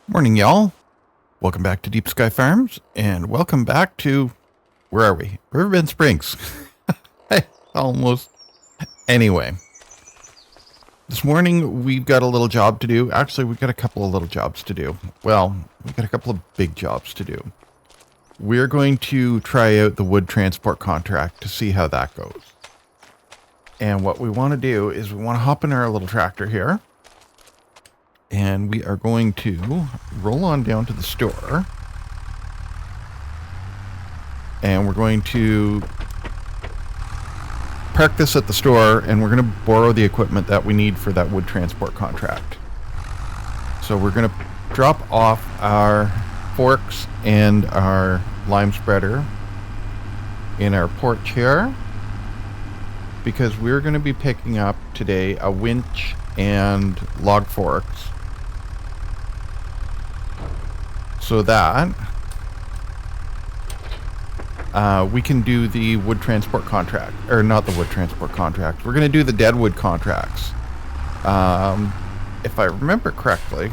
Morning, y'all. Welcome back to Deep Sky Farms, and welcome back to, where are we? Riverbend Springs. Hey, almost. Anyway, this morning we've got a little job to do. Actually, we've got a couple of little jobs to do. Well, we've got a couple of big jobs to do. We're going to try out the wood transport contract to see how that goes. And what we want to do is we want to hop in our little tractor here. And we are going to roll on down to the store. And we're going to park this at the store, and we're going to borrow the equipment that we need for that wood transport contract. So we're going to drop off our forks and our lime spreader in our porch here, because we're going to be picking up today a winch and log forks, so that we can do the wood transport contract, or not the wood transport contract. We're going to do the deadwood contracts. If I remember correctly,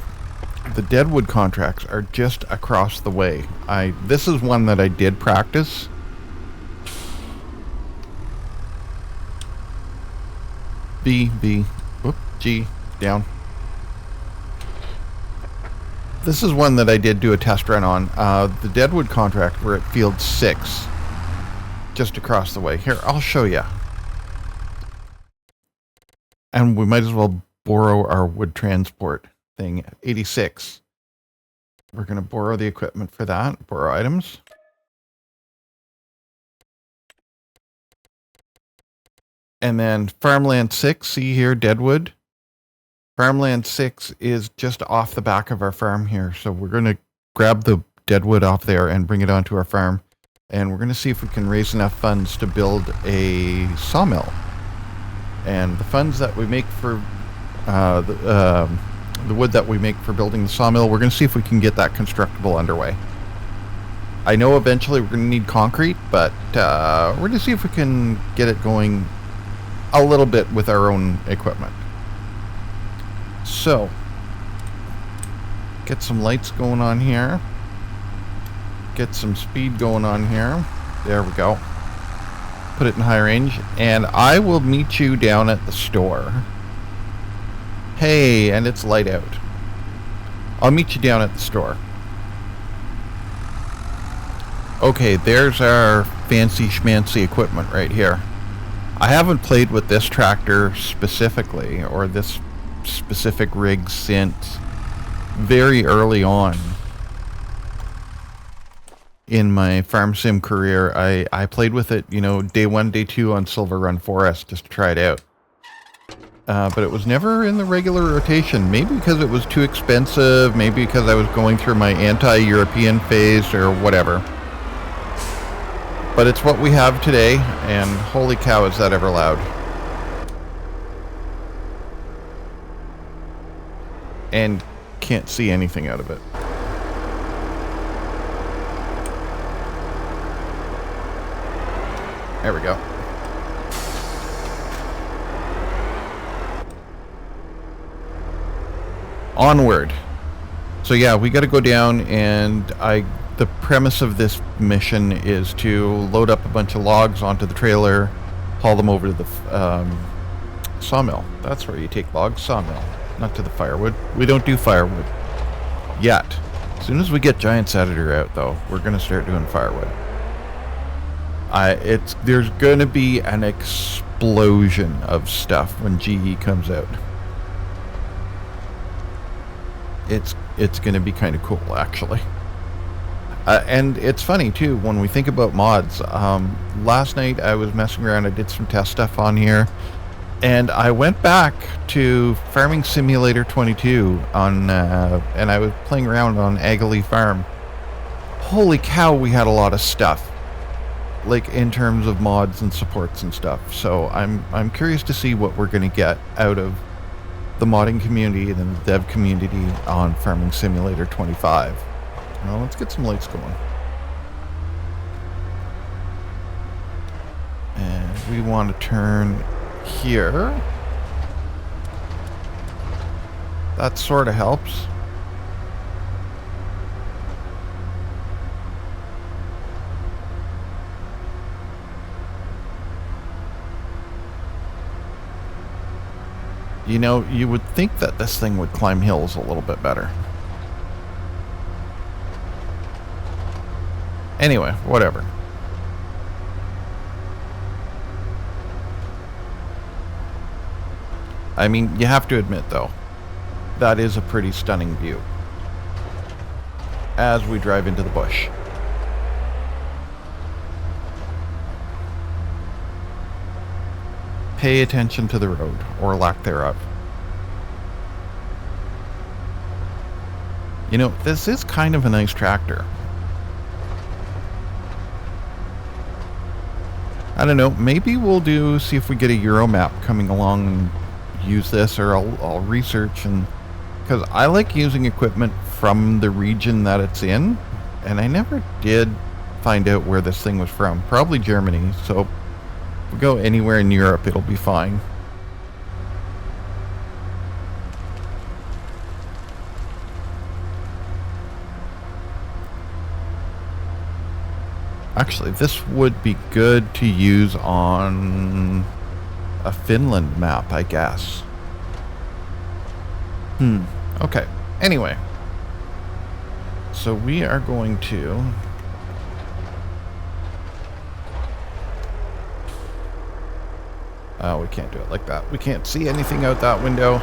the deadwood contracts are just across the way. This is one that I did practice. G, down. This is one that I did do a test run on. The deadwood contract, we're at field 6. Just across the way. Here, I'll show you. And we might as well borrow our wood transport thing. 86. We're going to borrow the equipment for that. Borrow items. And then Farmland 6, see here, Deadwood. Farmland 6 is just off the back of our farm here. So we're going to grab the deadwood off there and bring it onto our farm. And we're going to see if we can raise enough funds to build a sawmill. And the funds that we make for the wood that we make for building the sawmill, we're going to see if we can get that constructible underway. I know eventually we're going to need concrete, but we're going to see if we can get it going a little bit with our own equipment. So, get some lights going on here. Get some speed going on here. There we go. Put it in high range, and I will meet you down at the store. Hey, and it's light out. I'll meet you down at the store. Okay, there's our fancy schmancy equipment right here. I haven't played with this tractor specifically, or this specific rig, since very early on in my farm sim career. I played with it, day 1, day 2 on Silver Run Forest just to try it out. But it was never in the regular rotation. Maybe because it was too expensive, maybe because I was going through my anti-European phase or whatever. But it's what we have today, and holy cow, is that ever loud. And can't see anything out of it. There we go. Onward. So yeah, we got to go down, and the premise of this mission is to load up a bunch of logs onto the trailer, haul them over to the sawmill. That's where you take logs, sawmill, not to the firewood. We don't do firewood yet. As soon as we get Giant's Editor out, though, we're going to start doing firewood. There's going to be an explosion of stuff when GE comes out. It's going to be kind of cool, actually. And it's funny, too, when we think about mods. Last night I was messing around. I did some test stuff on here. And I went back to Farming Simulator 22 and I was playing around on Agalee Farm. Holy cow, we had a lot of stuff. Like in terms of mods and supports and stuff. So I'm curious to see what we're going to get out of the modding community and the dev community on Farming Simulator 25. Well, let's get some lights going. And we want to turn here. That sort of helps. You know, you would think that this thing would climb hills a little bit better. Anyway, whatever. I mean, you have to admit, though, that is a pretty stunning view as we drive into the bush. Pay attention to the road, or lack thereof. You know, this is kind of a nice tractor. I don't know, maybe we'll see if we get a Euro map coming along and use this, or I'll research, and because I like using equipment from the region that it's in, and I never did find out where this thing was from. Probably Germany, so if we go anywhere in Europe, it'll be fine. Actually, this would be good to use on a Finland map, I guess. Okay. Anyway. So we are going to... Oh, we can't do it like that. We can't see anything out that window.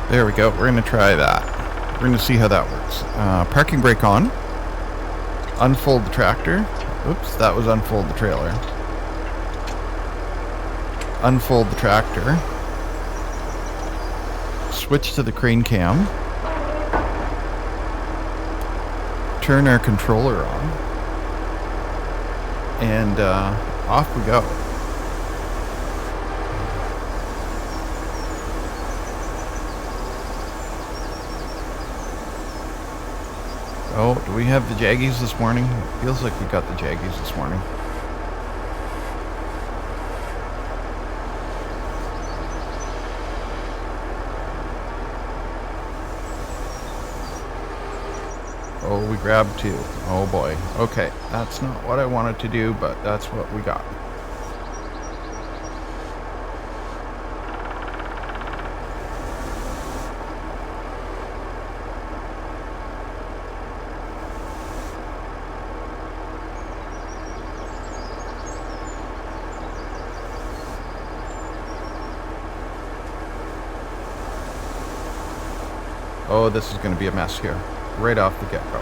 There we go. We're going to try that. We're going to see how that works. Parking brake on. Unfold the tractor. Oops, that was unfold the trailer. Unfold the tractor. Switch to the crane cam. Turn our controller on. And off we go. Oh, do we have the Jaggies this morning? It feels like we got the Jaggies this morning. Oh, we grabbed two. Oh boy. Okay, that's not what I wanted to do, but that's what we got. Oh, this is going to be a mess here, right off the get-go.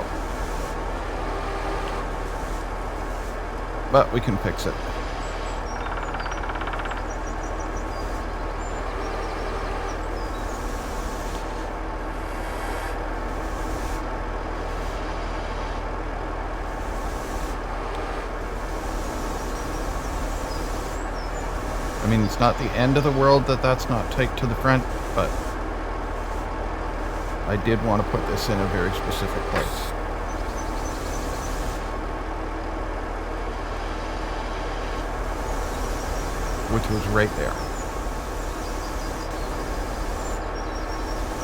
But we can fix it. I mean, it's not the end of the world that that's not tight to the front, but I did want to put this in a very specific place. Which was right there.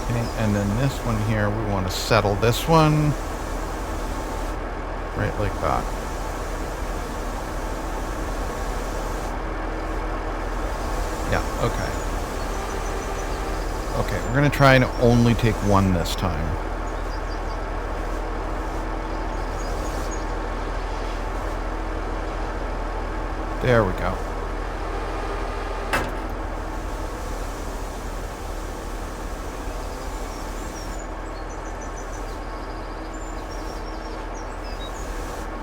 Okay, and then this one here, we want to settle this one. Right like that. Yeah, okay. Okay, we're going to try and only take one this time. There we go.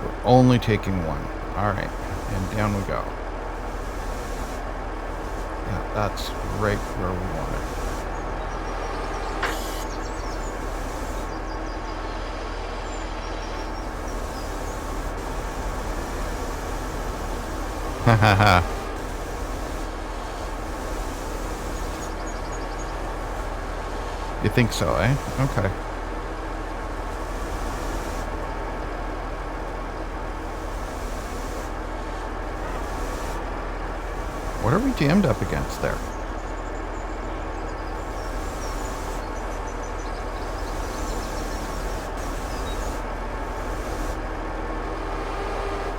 We're only taking one. All right, and down we go. That's right where we want it. Hahaha. You think so, eh? Okay. What are we jammed up against there?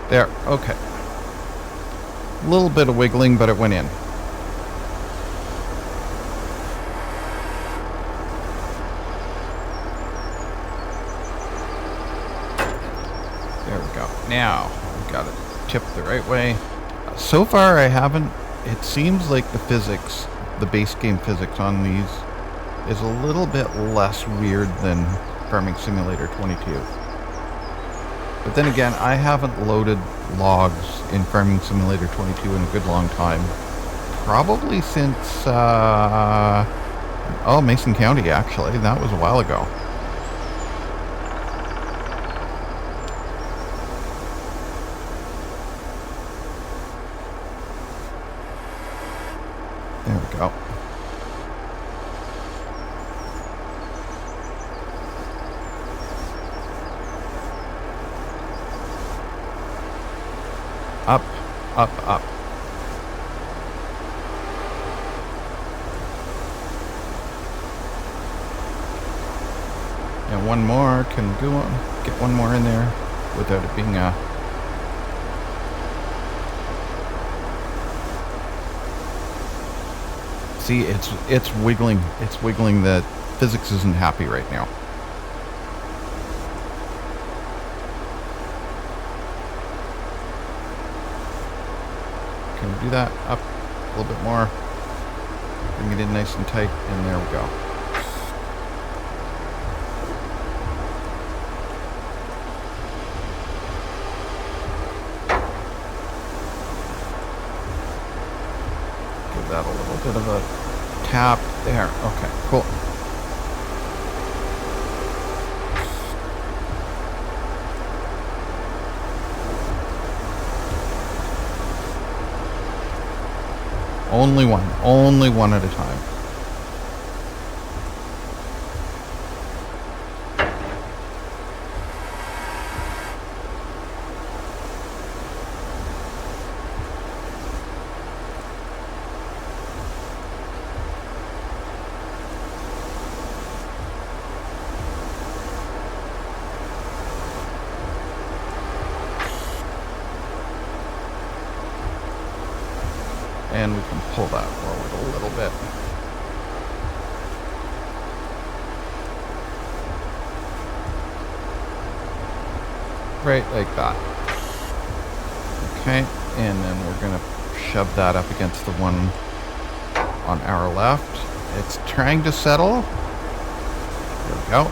There, okay. A little bit of wiggling, but it went in. There we go. Now, we got it tipped the right way. So far, I haven't... It seems like the physics, the base game physics on these, is a little bit less weird than Farming Simulator 22. But then again, I haven't loaded logs in Farming Simulator 22 in a good long time. Probably since, Mason County, actually. That was a while ago. There we go. Up, up, up. And one more can go on. Get one more in there without it being a... See, it's wiggling. It's wiggling. The physics isn't happy right now. Can we do that? Up a little bit more. Bring it in nice and tight, and there we go. Give that a little bit of a tap there. Okay, cool. Only one at a time. And we can pull that forward a little bit. Right like that. Okay, and then we're gonna shove that up against the one on our left. It's trying to settle. There we go.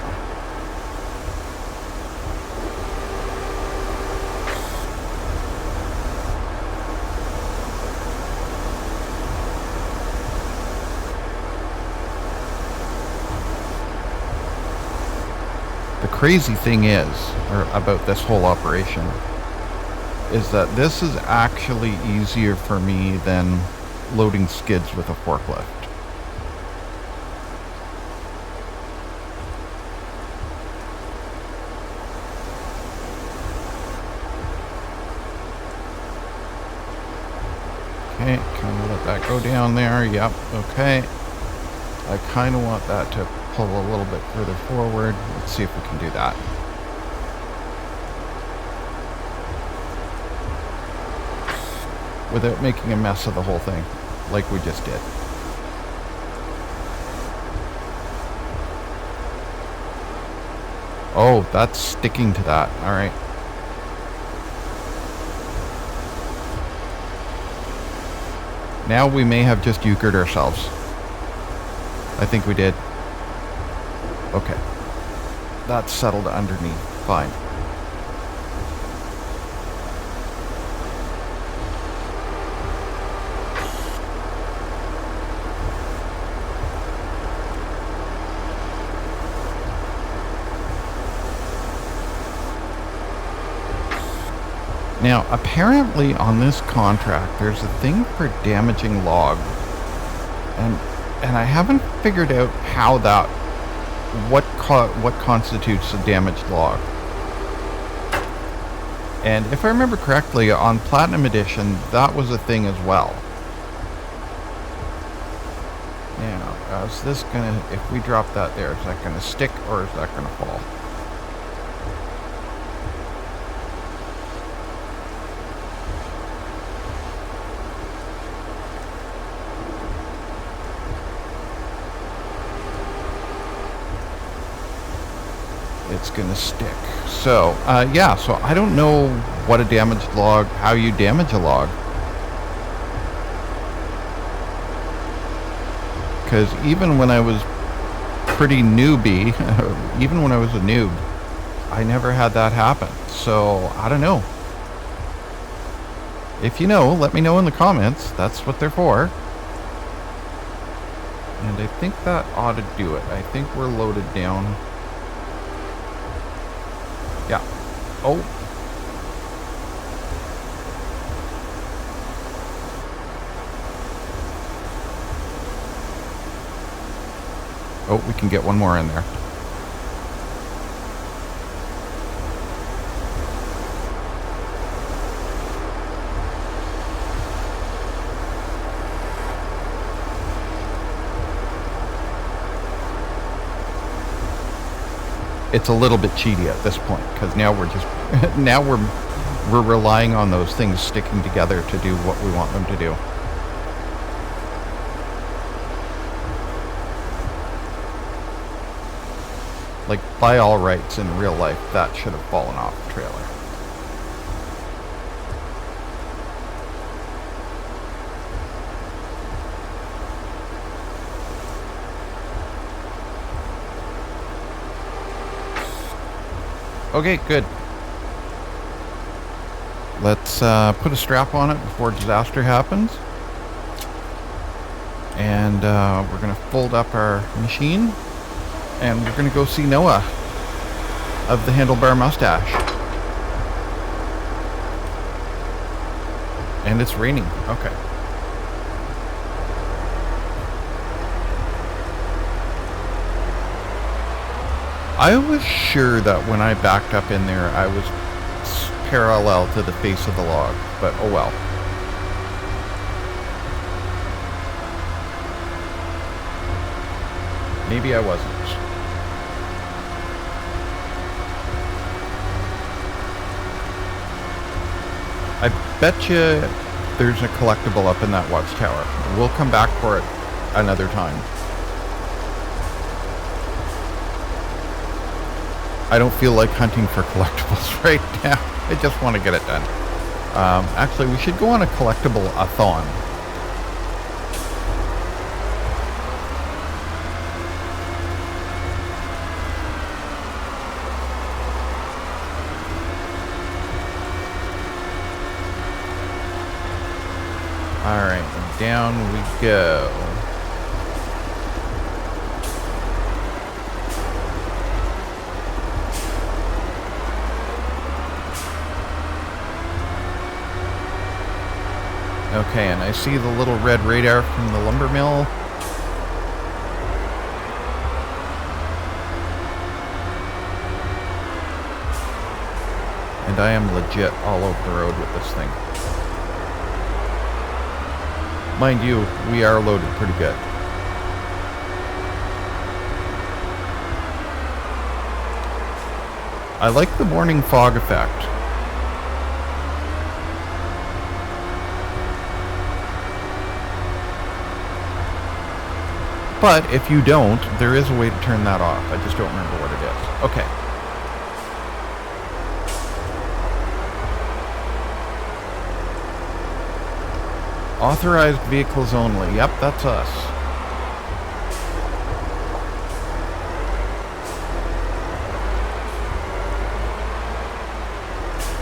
The crazy thing is, or about this whole operation, is that this is actually easier for me than loading skids with a forklift. Okay, kind of let that go down there. Yep, okay. I kind of want that to pull a little bit further forward. Let's see if we can do that. Without making a mess of the whole thing, like we just did. Oh, that's sticking to that. All right. Now we may have just euchred ourselves. I think we did. Okay. That's settled underneath. Fine. Now, apparently on this contract, there's a thing for damaging log, and I haven't figured out how that what constitutes a damaged log. And if I remember correctly, on Platinum Edition, that was a thing as well. Now, is this gonna, if we drop that there, is that gonna stick or is that gonna fall? It's gonna stick. So, yeah, so I don't know what a damaged log, how you damage a log. Because even when I was pretty newbie, even when I was a noob, I never had that happen. So, I don't know. If you know, let me know in the comments. That's what they're for. And I think that ought to do it. I think we're loaded down. Yeah. Oh. Oh, we can get one more in there. It's a little bit cheaty at this point because now we're just now we're relying on those things sticking together to do what we want them to do. Like, by all rights, in real life, that should have fallen off the trailer. Okay, good. Let's put a strap on it before disaster happens. And we're going to fold up our machine. And we're going to go see Noah of the Handlebar Mustache. And it's raining. Okay. I was sure that when I backed up in there, I was parallel to the face of the log, but oh well. Maybe I wasn't. I bet you there's a collectible up in that watchtower. We'll come back for it another time. I don't feel like hunting for collectibles right now. I just want to get it done. Actually, we should go on a collectible-a-thon. Alright, and down we go. Okay, and I see the little red radar from the lumber mill. And I am legit all over the road with this thing. Mind you, we are loaded pretty good. I like the morning fog effect. But if you don't, there is a way to turn that off. I just don't remember what it is. Okay. Authorized vehicles only. Yep, that's us.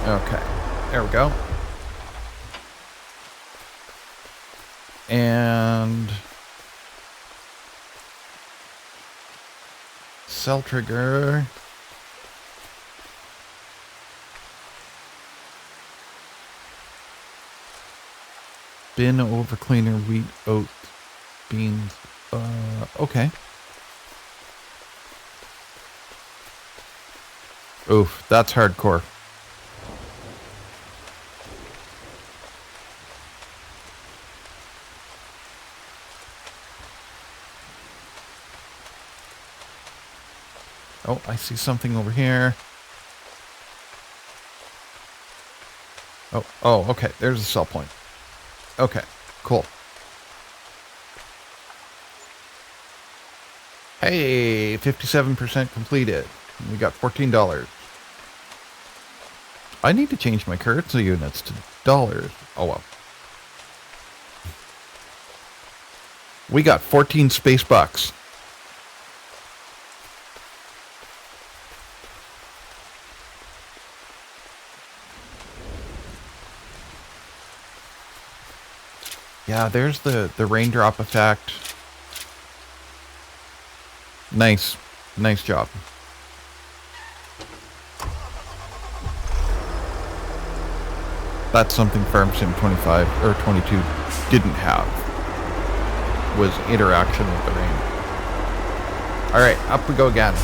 Okay. There we go. And cell trigger. bin over cleaner, wheat, oats, beans. Okay. Oof, that's hardcore. Oh, I see something over here. Oh, okay. There's a sell point. Okay, cool. Hey, 57% completed. We got $14. I need to change my currency units to dollars. Oh well. We got 14 space bucks. Yeah, there's the raindrop effect. Nice. Nice job. That's something Farm Sim 25 or 22 didn't have. Was interaction with the rain. Alright, up we go again.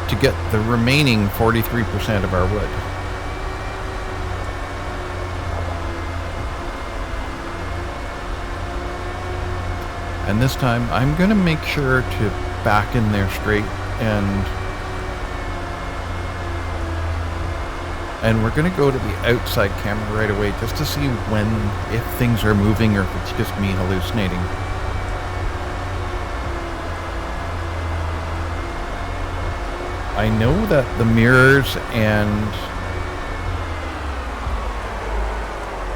To get the remaining 43% of our wood. And this time I'm going to make sure to back in there straight and we're going to go to the outside camera right away just to see if things are moving or if it's just me hallucinating. I know that the mirrors and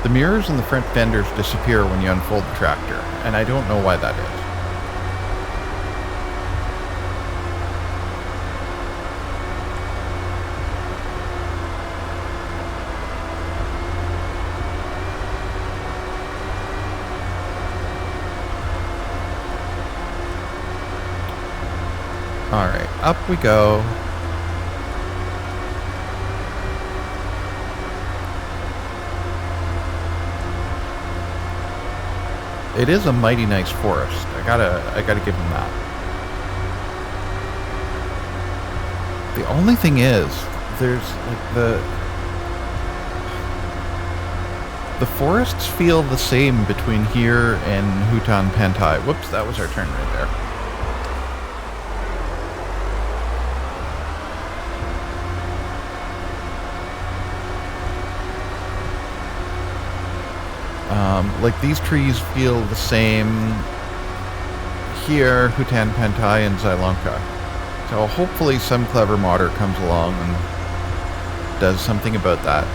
the front fenders disappear when you unfold the tractor, and I don't know why that is. Alright, up we go. It is a mighty nice forest. I gotta give him that. The only thing is, there's like the forests feel the same between here and Hutan Pantai. Whoops, that was our turn right there. Like these trees feel the same here, Hutan Pantai and Xylanka. So hopefully some clever modder comes along and does something about that.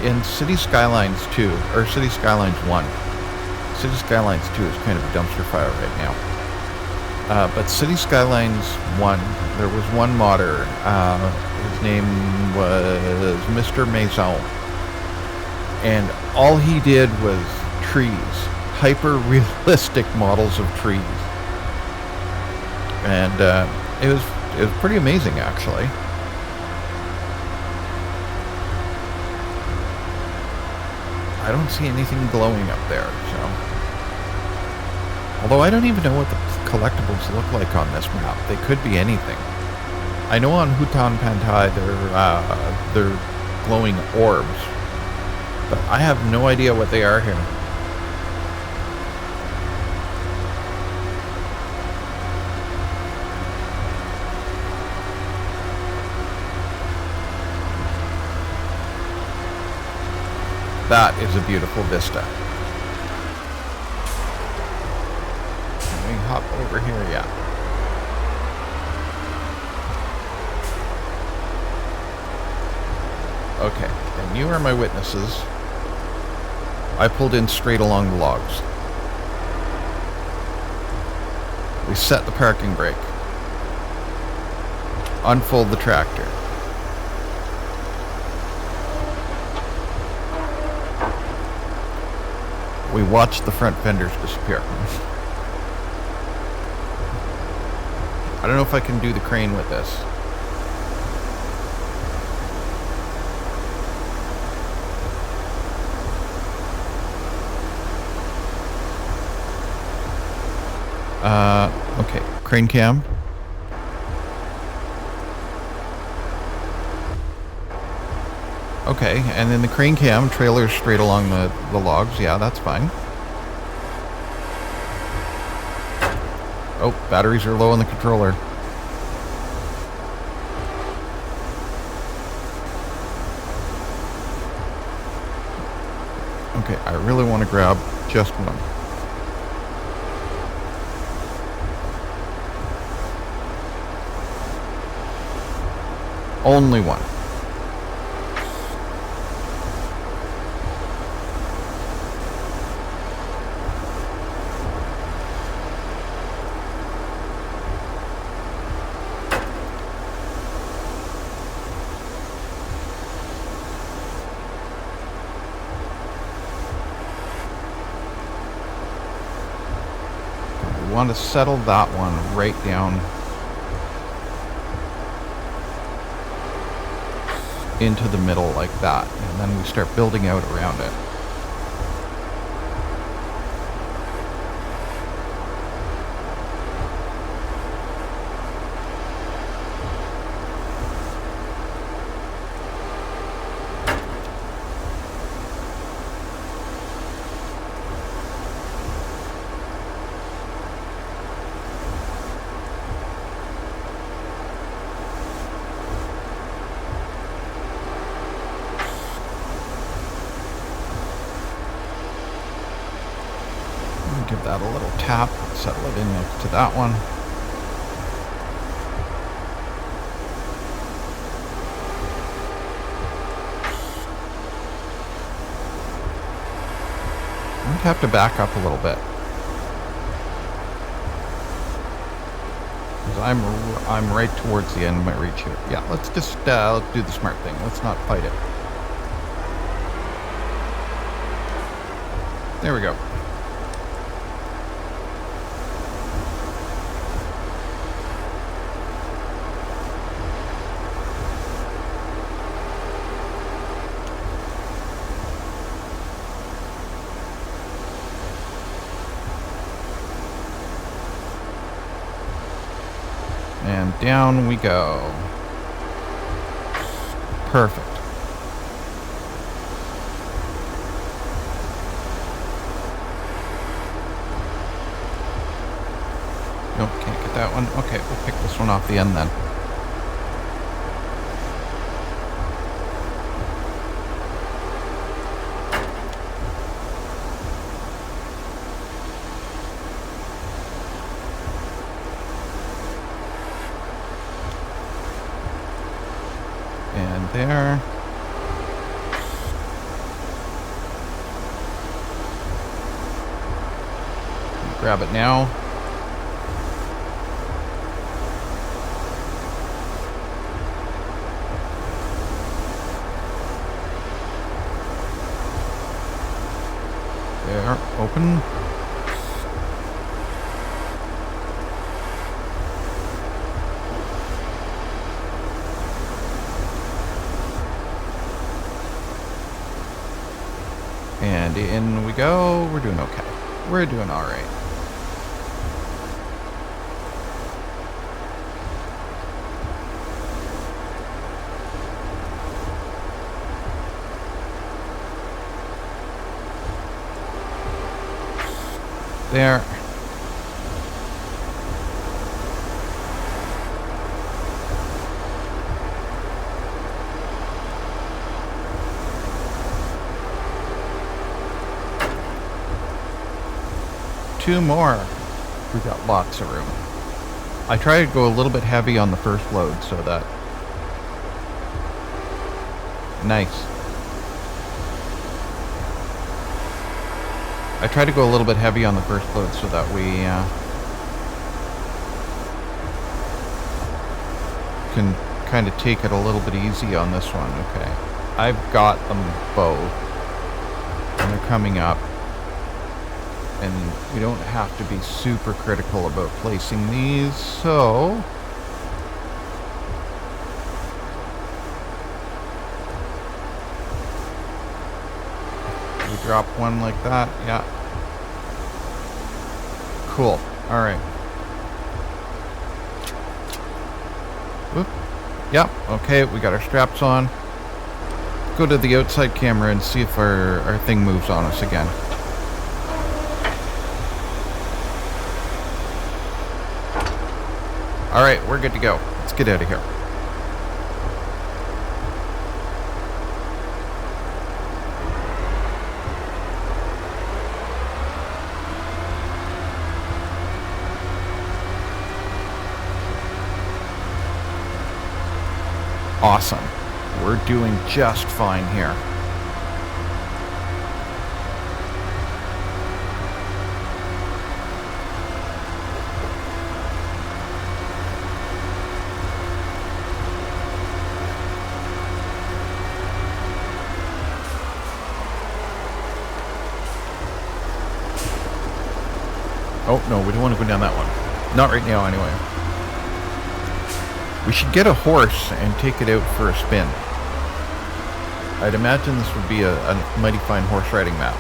In City Skylines 2, or City Skylines 1, City Skylines 2 is kind of a dumpster fire right now. But City Skylines 1, there was one modder. His name was Mr. Maison. And all he did was trees. Hyper-realistic models of trees. And it was pretty amazing, actually. I don't see anything glowing up there, so... Although I don't even know what the collectibles look like on this map. They could be anything. I know on Hutan Pantai they're glowing orbs, but I have no idea what they are here. That is a beautiful vista. Can we hop over here? Yeah. Okay, and you are my witnesses. I pulled in straight along the logs. We set the parking brake. Unfold the tractor. We watch the front fenders disappear. I don't know if I can do the crane with this. Okay, crane cam. Okay, and then the crane cam, trailer's straight along the logs. Yeah, that's fine. Oh, batteries are low on the controller. Okay, I really want to grab just one. Only one. We want to settle that one right down into the middle like that, and then we start building out around it. Give that a little tap, settle it in next to that one. I might have to back up a little bit. Because I'm right towards the end of my reach here. Yeah, let's just let's do the smart thing. Let's not fight it. There we go. And down we go. Perfect. Nope, can't get that one. Okay, we'll pick this one off the end then. And there. Grab it now. There, open. And in we go. We're doing okay. We're doing all right. There. Two more. We got lots of room. I try to go a little bit heavy on the first load so that... Nice. I try to go a little bit heavy on the first load so that we can kind of take it a little bit easy on this one. Okay. I've got them both. And they're coming up. And we don't have to be super critical about placing these, so... We drop one like that, yeah. Cool, alright. Whoop. Yep, okay, we got our straps on. Go to the outside camera and see if our thing moves on us again. Alright, we're good to go. Let's get out of here. Awesome. We're doing just fine here. Oh, no, we don't want to go down that one. Not right now, anyway. We should get a horse and take it out for a spin. I'd imagine this would be a mighty fine horse riding map.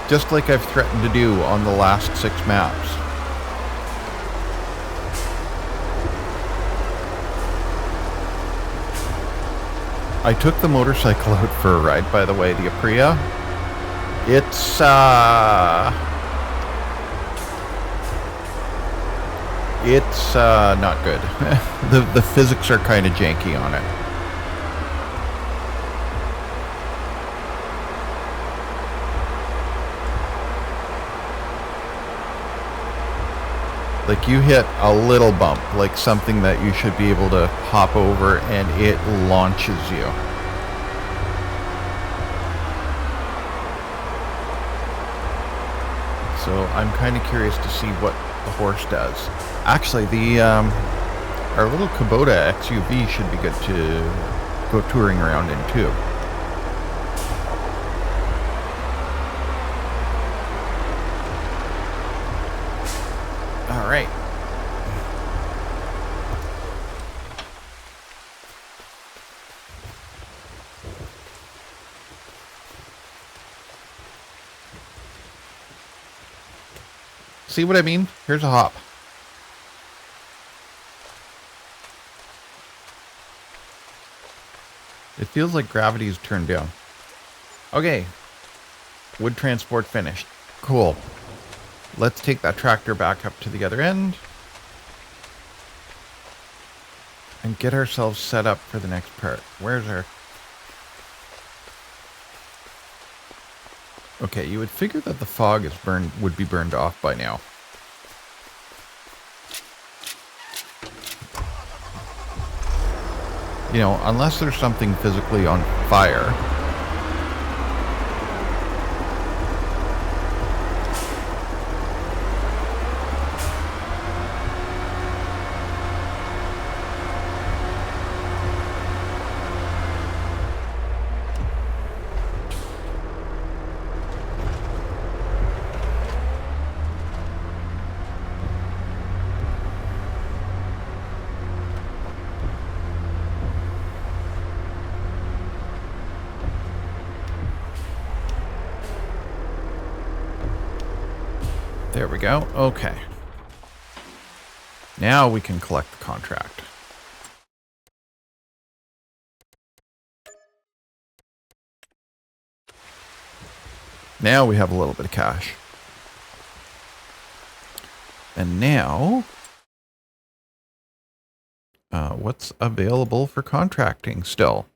Just like I've threatened to do on the last 6 maps. I took the motorcycle out for a ride, by the way, the Aprilia. It's not good. The physics are kind of janky on it. Like you hit a little bump, like something that you should be able to hop over, and it launches you. So I'm kind of curious to see what the horse does. Actually, our little Kubota XUV should be good to go touring around in too. All right. See what I mean? Here's a hop. It feels like gravity is turned down. Okay. Wood transport finished. Cool. Let's take that tractor back up to the other end. And get ourselves set up for the next part. Where's our... Okay, you would figure that the fog would be burned off by now. You know, unless there's something physically on fire. There we go. Okay. Now we can collect the contract. Now we have a little bit of cash. And now, what's available for contracting still?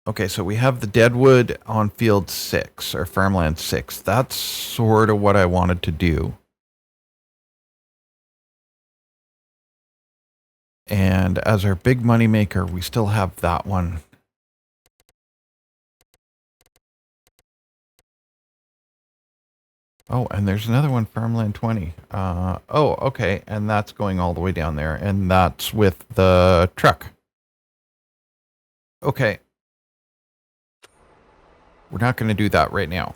Okay, so we have the Deadwood on field 6, or farmland 6. That's sort of what I wanted to do. And as our big money maker, we still have that one. Oh, and there's another one, farmland 20. Oh, okay, and that's going all the way down there, and that's with the truck. Okay. We're not going to do that right now.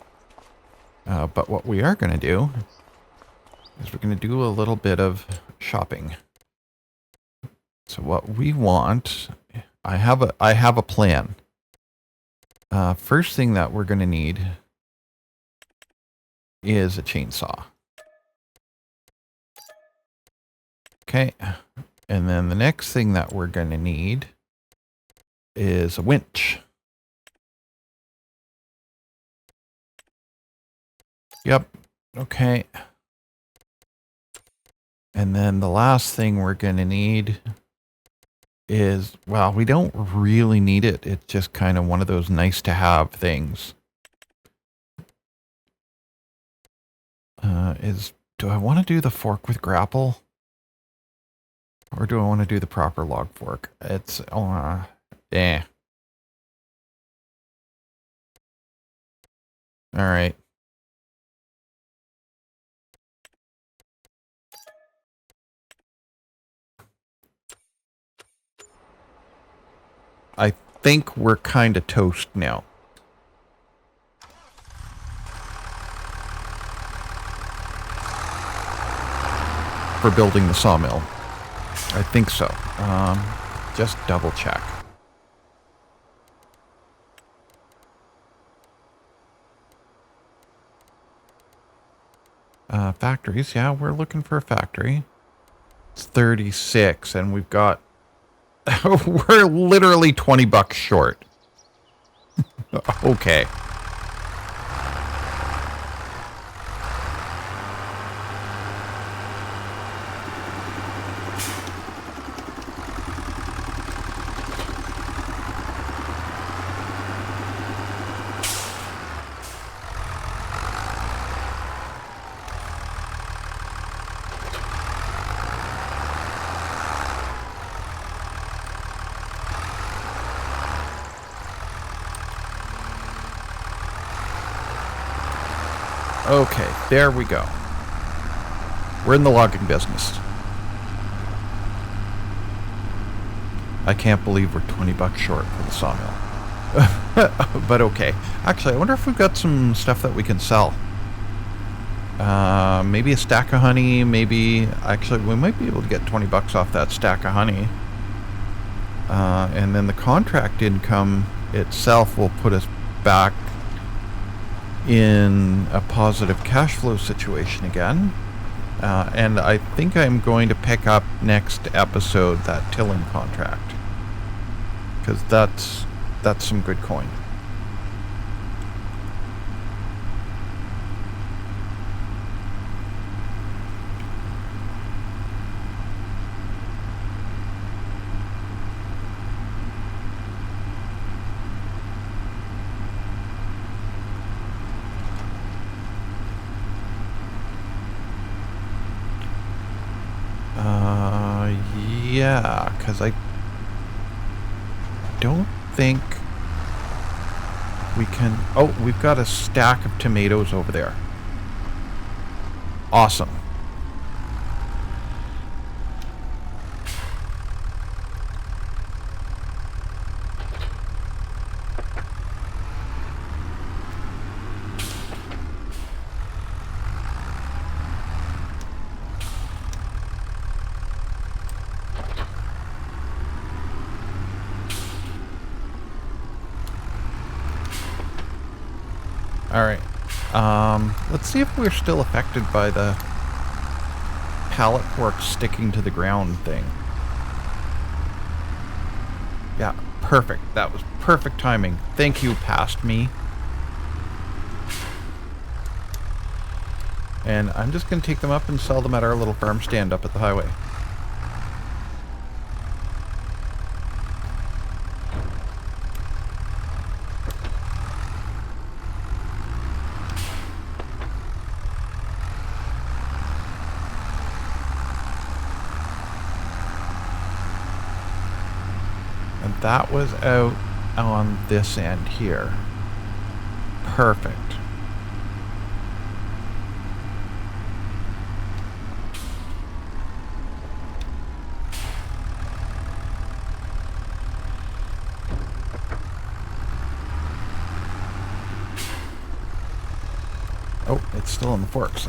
But what we are going to do is we're going to do a little bit of shopping. So what we want, I have a plan. First thing that we're going to need is a chainsaw. Okay. And then the next thing that we're going to need is a winch. Yep. Okay. And then the last thing we're going to need is, well, we don't really need it. It's just kind of one of those nice to have things. Do I want to do the fork with grapple? Or do I want to do the proper log fork? It's, eh. All right. I think we're kind of toast now. For building the sawmill. I think so. Just double check. Factories. Yeah, we're looking for a factory. It's 36 and we've got... we're literally 20 bucks short. Okay. Okay, there we go. We're in the logging business. I can't believe we're 20 bucks short for the sawmill. But okay. Actually, I wonder if we've got some stuff that we can sell. Maybe a stack of honey, maybe... Actually, we might be able to get 20 bucks off that stack of honey. And then the contract income itself will put us back in a positive cash flow situation again. And I think I'm going to pick up next episode that tilling contract. Because that's some good coin. Yeah, because I don't think we can... Oh, we've got a stack of tomatoes over there. Awesome. Alright. Let's see if we're still affected by the pallet fork sticking to the ground thing. Yeah, perfect. That was perfect timing. Thank you, past me. And I'm just going to take them up and sell them at our little farm stand up at the highway. That was out on this end here. Perfect. Oh, it's still on the forks.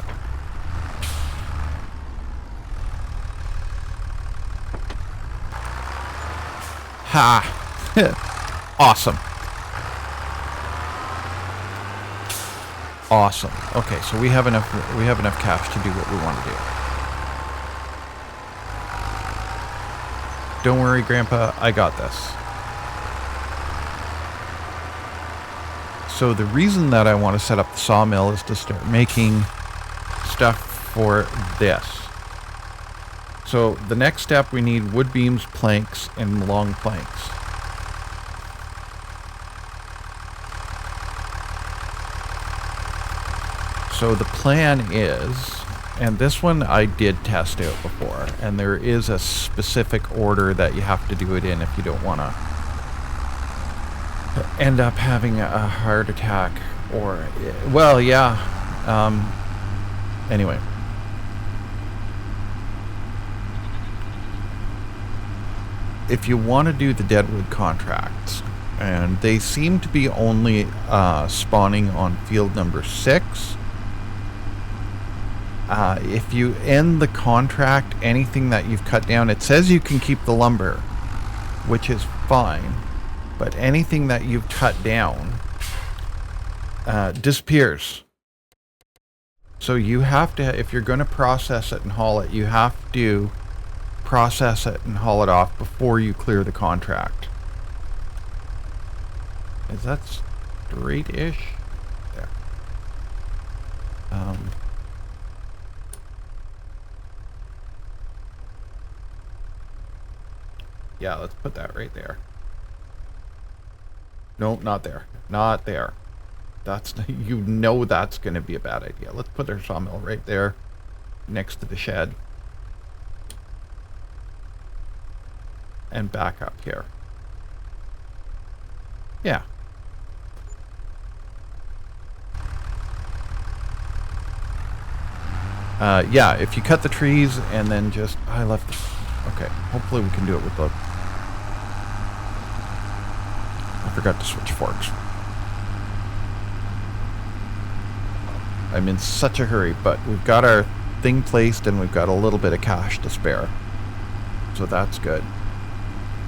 Ha! Awesome. Awesome. Okay, so we have enough cash to do what we want to do. Don't worry, Grandpa, I got this. So the reason that I want to set up the sawmill is to start making stuff for this. So the next step, we need wood beams, planks, and long planks. So the plan is, and this one I did test out before, and there is a specific order that you have to do it in if you don't want to end up having a heart attack or, well, yeah. Anyway. If you want to do the deadwood contracts, and they seem to be only spawning on field number 6. If you end the contract, anything that you've cut down, it says you can keep the lumber, which is fine, but anything that you've cut down disappears. So you have to, if you're going to process it and haul it, you have to process it and haul it off before you clear the contract. Is that straight-ish? There. Yeah, let's put that right there. No, not there. Not there. That's, you know that's going to be a bad idea. Let's put our sawmill right there next to the shed. And back up here. Yeah. Yeah, if you cut the trees and then just... I left the... Okay, hopefully we can do it with the... I forgot to switch forks. I'm in such a hurry, but we've got our thing placed and we've got a little bit of cash to spare. So that's good.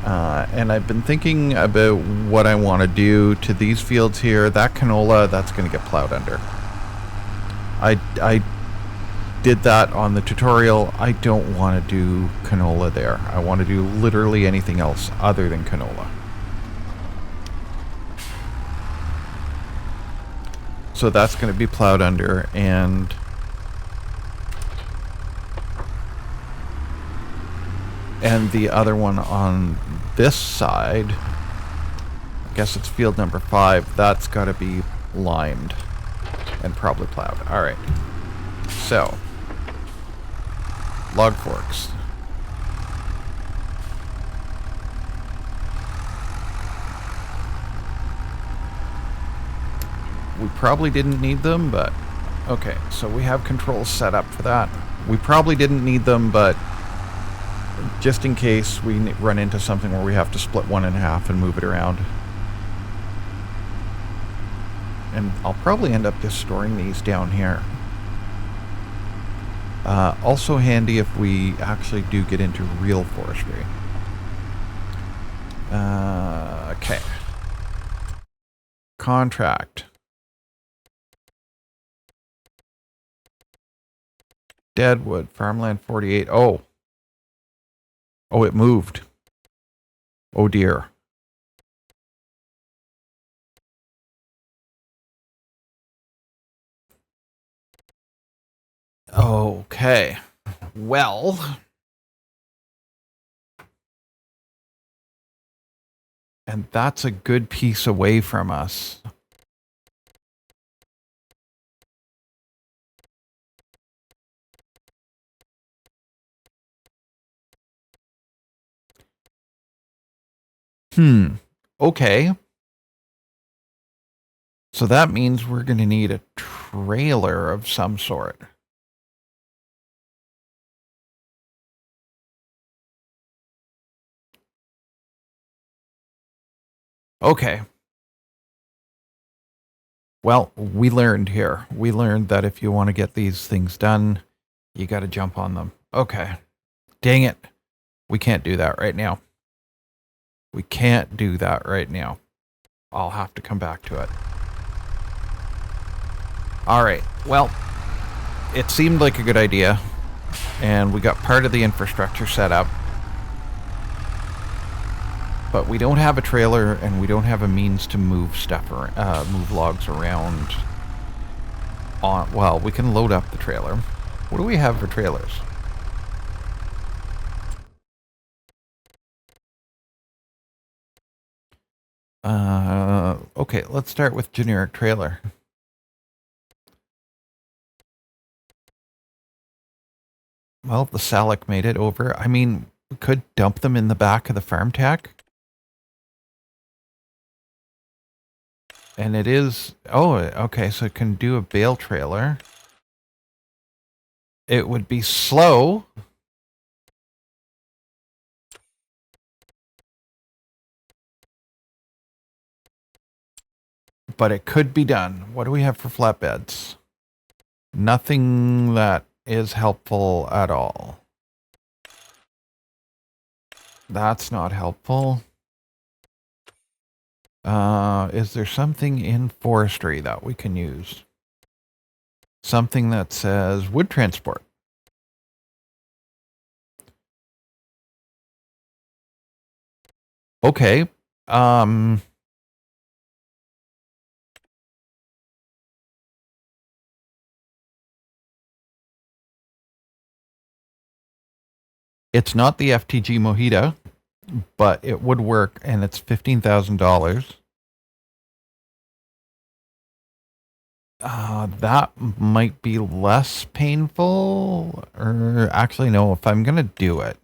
And I've been thinking about what I want to do to these fields here. That canola, that's going to get plowed under. I did that on the tutorial. I don't want to do canola there. I want to do literally anything else other than canola. So that's going to be plowed under, and the other one on this side, I guess it's field number 5, that's got to be limed and probably plowed. All right. So, log forks. We probably didn't need them, but okay, so we have controls set up for that. We probably didn't need them, but just in case we run into something where we have to split one in half and move it around. And I'll probably end up just storing these down here. Also handy if we actually do get into real forestry. Okay. Contract. Deadwood, farmland 48. Oh. Oh, it moved. Oh dear. Okay. Well. And that's a good piece away from us. Okay. So that means we're going to need a trailer of some sort. Okay. Well, we learned here. We learned that if you want to get these things done, you got to jump on them. Okay. Dang it. We can't do that right now. We can't do that right now. I'll have to come back to it. All right. Well, it seemed like a good idea, and we got part of the infrastructure set up. But we don't have a trailer, and we don't have a means to move stuff around, move logs around. Well, we can load up the trailer. What do we have for trailers? Okay, let's start with generic trailer. Well, the Salic made it over. I mean, we could dump them in the back of the farm tack. And it is... Oh, okay, so it can do a bale trailer. It would be slow. But it could be done. What do we have for flatbeds? Nothing that is helpful at all. That's not helpful. Is there something in forestry that we can use? Something that says wood transport. Okay. It's not the FTG Mojita, but it would work, and it's $15,000. That might be less painful, or actually no, if I'm gonna do it.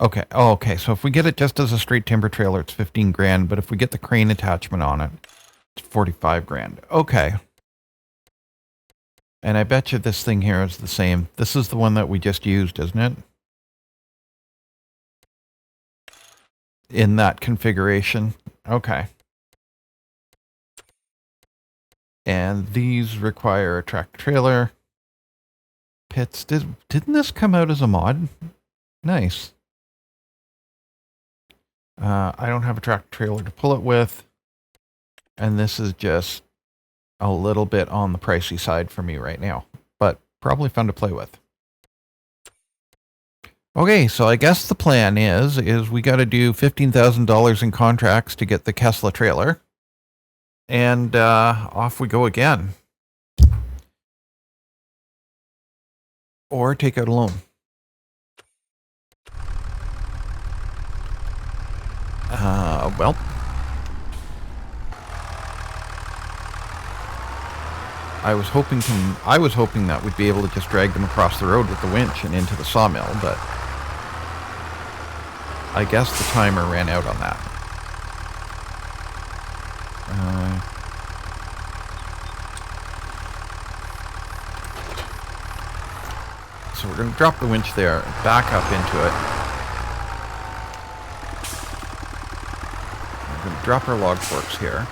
Okay, oh, okay, so if we get it just as a straight timber trailer, it's 15 grand, but if we get the crane attachment on it, it's 45 grand. Okay. And I bet you this thing here is the same. This is the one that we just used, isn't it? In that configuration. Okay. And these require a tractor trailer. Pits. Didn't this come out as a mod? Nice. I don't have a tractor trailer to pull it with. And this is just a little bit on the pricey side for me right now. But probably fun to play with. Okay, so I guess the plan is we got to do $15,000 in contracts to get the Kesla trailer. And off we go again. Or take out a loan. Well. I was hoping that we'd be able to just drag them across the road with the winch and into the sawmill, but I guess the timer ran out on that. So we're going to drop the winch there, back up into it. We're going to drop our log forks here.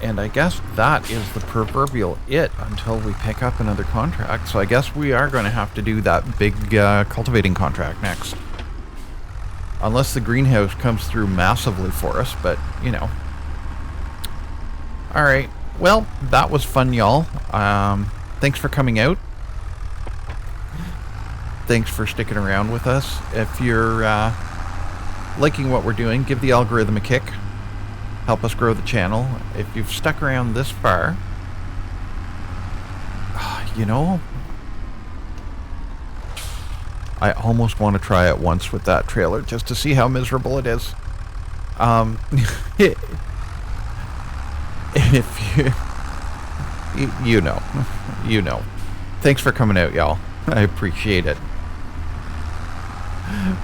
And I guess that is the proverbial it until we pick up another contract. So I guess we are going to have to do that big cultivating contract next. Unless the greenhouse comes through massively for us, but, you know. Alright, well, that was fun, y'all. Thanks for coming out. Thanks for sticking around with us. If you're liking what we're doing, give the algorithm a kick. Help us grow the channel. If you've stuck around this far, you know, I almost want to try it once with that trailer just to see how miserable it is. If you know. Thanks for coming out, y'all. I appreciate it.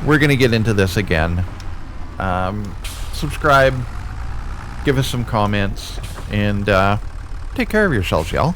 We're gonna get into this again. Subscribe. Give us some comments, and take care of yourselves, y'all.